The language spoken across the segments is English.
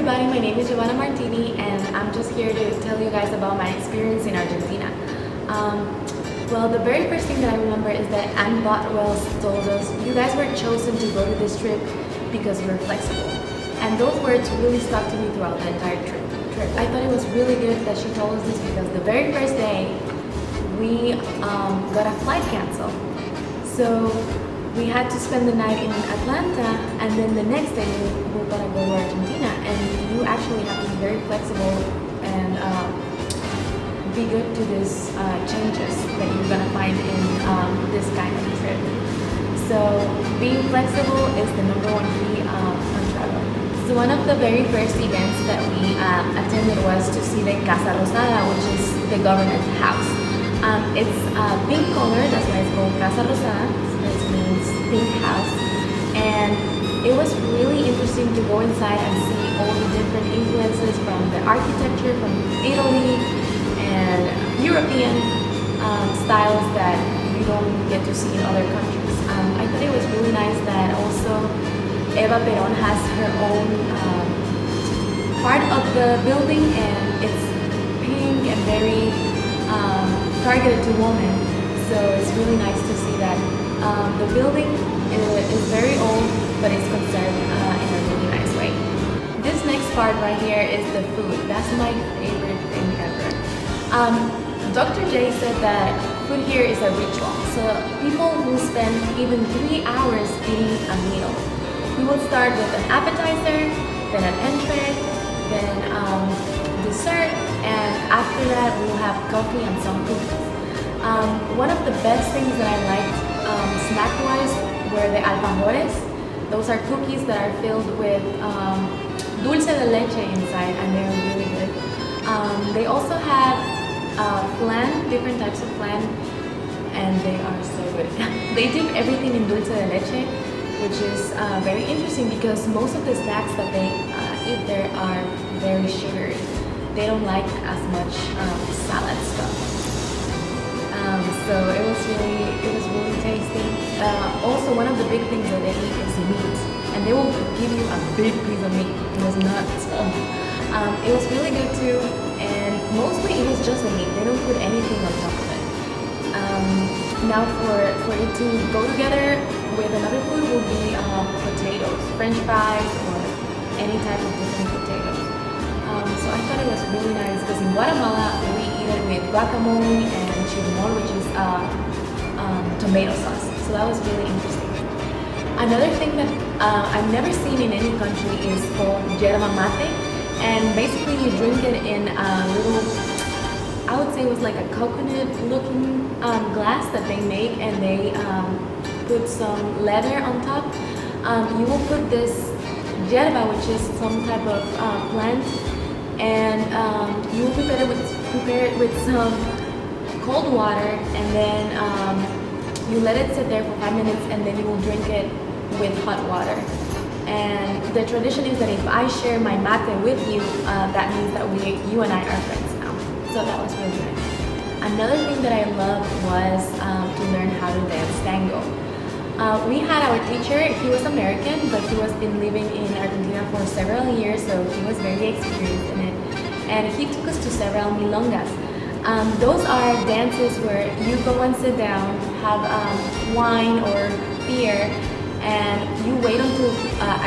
everybody, my name is Giovanna Martini and I'm just here to tell you guys about my experience in Argentina. Well, the very first thing that I remember is that Anne Botwell told us, you guys were chosen to go to this trip because you were flexible. And those words really stuck to me throughout the entire trip. I thought it was really good that she told us this because the very first day we got a flight canceled. So we had to spend the night in Atlanta, and then the next day we were gonna go to Argentina. And you actually have to be very flexible and be good to these changes that you're gonna find in this kind of trip. So being flexible is the #1 key on travel. So one of the very first events that we attended was to see the Casa Rosada, which is the government house. It's pink color, that's why it's called Casa Rosada. It means pink house. And it was really interesting to go inside and see all the different influences from the architecture from Italy and European styles that you don't get to see in other countries. I thought it was really nice that also Eva Perón has her own part of the building, and it's pink and very targeted to women. So it's really nice to see that the building is very old, but it's conserved in a really nice way. This next part right here is the food. That's my favorite thing ever. Dr. J said that food here is a ritual. So people will spend even 3 hours eating a meal. We will start with an appetizer, then an entree, then dessert, and after that we'll have coffee and some cookies. One of the best things that I liked snack-wise were the alfajores. Those are cookies that are filled with dulce de leche inside, and they're really good. They also have flan, different types of flan, and they are so good. They dip everything in dulce de leche, which is very interesting because most of the snacks that they eat there are very sugary. They don't like as much salad stuff. So it was really tasty. Also, one of the big things that they eat is meat, and they will give you a big piece of meat. It was not small. It was really good too, and mostly it was just the meat. They don't put anything on top of it. Now for it to go together with another food will be potatoes, French fries, or any type of different potatoes. So I thought it was really nice because in Guatemala we eat it with guacamole and chirmol, which is tomato sauce. So that was really interesting. Another thing that I've never seen in any country is called yerba mate, and basically you drink it in a little, I would say it was like a coconut looking glass that they make, and they put some leather on top. You will put this yerba, which is some type of plant, and you will prepare it with some cold water, and then you let it sit there for 5 minutes, and then you will drink it with hot water. And the tradition is that if I share my mate with you, that means that you and I are friends now. So that was really nice. Another thing that I loved was to learn how to dance tango. We had our teacher. He was American, but he was been living in Argentina for several years, so he was very experienced in it. And he took us to several milongas. Those are dances where you go and sit down, have wine or beer, and you wait until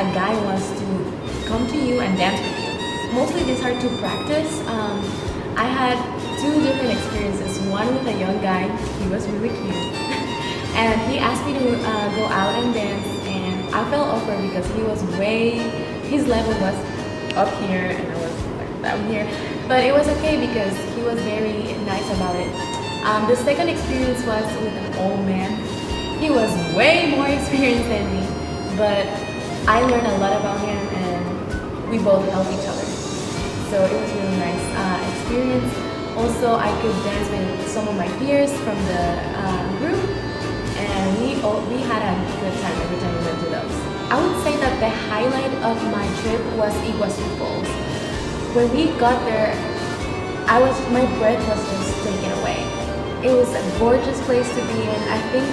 a guy wants to come to you and dance with you. Mostly these are to practice. I had 2 different experiences. One with a young guy, he was really cute. And he asked me to go out and dance, and I felt awkward because his level was up here and I was like down here. But it was okay because he was very nice about it. The second experience was with an old man. He was way more experienced than me, but I learned a lot about him and we both helped each other. So it was really nice experience. Also, I could dance with some of my peers from the group, and we had a good time every time we went to those. I would say that the highlight of my trip was Iguazu Falls. When we got there, my breath was just taken away. It was a gorgeous place to be in. I think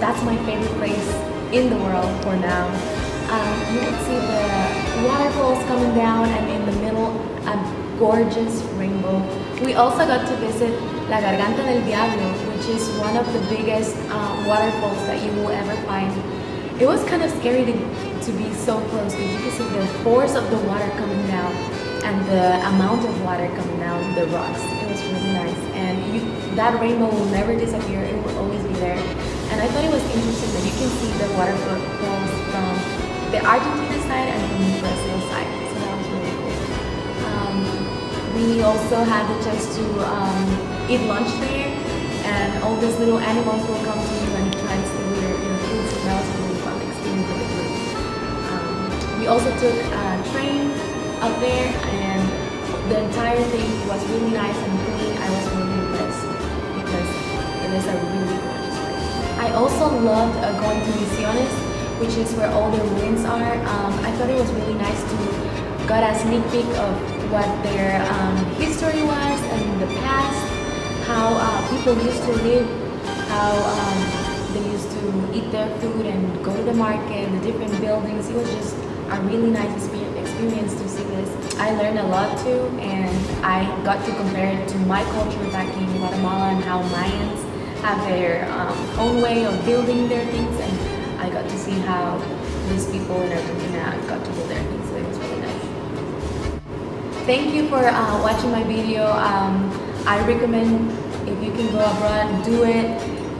that's my favorite place in the world for now. You would see the waterfalls coming down, and in the middle, a gorgeous rainbow. We also got to visit La Garganta del Diablo, which is one of the biggest waterfalls that you will ever find. It was kind of scary to be so close, because you can see the force of the water coming down and the amount of water coming down the rocks. It was really nice, and that rainbow will never disappear. It will always be there. And I thought it was interesting that you can see the waterfalls from the Argentina side and from the Brazil side. So that was really cool. We also had the chance to eat lunch there, and all these little animals will come to you and try to steal your food. So that was really fun, extremely really good. We also took a train up there, and the entire thing was really nice and clean. I was really impressed because it is a really gorgeous place. I also loved going to Misiones, which is where all the ruins are. I thought it was really nice to get a sneak peek of what their history was and the past, how people used to live, how they used to eat their food and go to the market, the different buildings. It was just a really nice experience to see this. I learned a lot too, and I got to compare it to my culture back in Guatemala and how Mayans have their own way of building their things, and I got to see how these people in Argentina got to build their things. So it was really nice. Thank you for watching my video. I recommend, if you can go abroad, do it.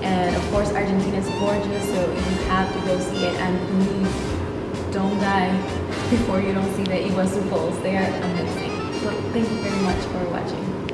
And of course, Argentina is gorgeous, so you have to go see it. And please don't die before you don't see the Iguazu Falls. They are amazing. So thank you very much for watching.